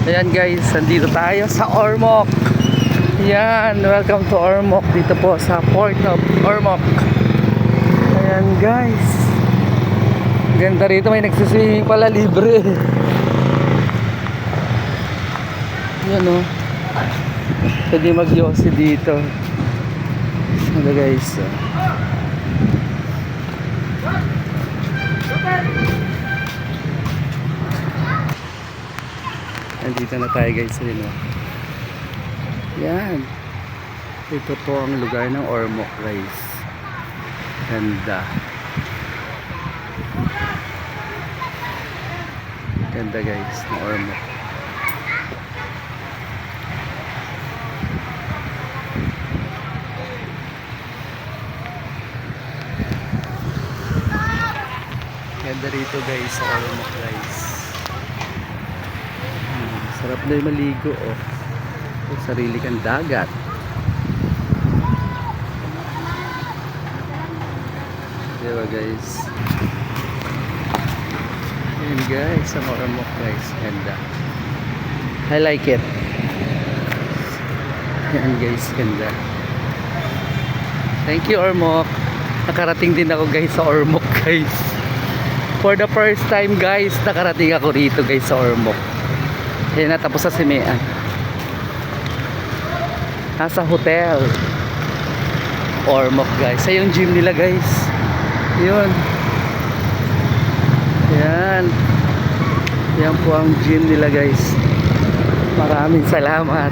Ayan guys, nandito tayo sa Ormoc. Ayan, welcome to Ormoc. Dito po sa Port of Ormoc. Ayan guys, ganda rito, may nagsiswimming pala, libre. Ayan o, pwede mag-yosi dito. Ano guys, nandito na tayo guys, yun o. Yan, ito po ang lugar ng Ormoc guys. Ganda, ganda guys ng Ormoc. Ganda rito guys sa Ormoc guys. Sarap na yung maligo oh. May sarili kang dagat. Diba guys? Ayan guys, ang Ormoc guys. Ganda. I like it. Ayan guys, ganda. Thank you Ormoc. Nakarating din ako guys sa Ormoc guys. For the first time guys, nakarating ako rito guys sa Ormoc. Ayan na, tapos sa Simean. Nasa hotel Ormoc guys. Sa yung gym nila guys. Yun. Yan. Yan po ang gym nila guys. Maraming salamat.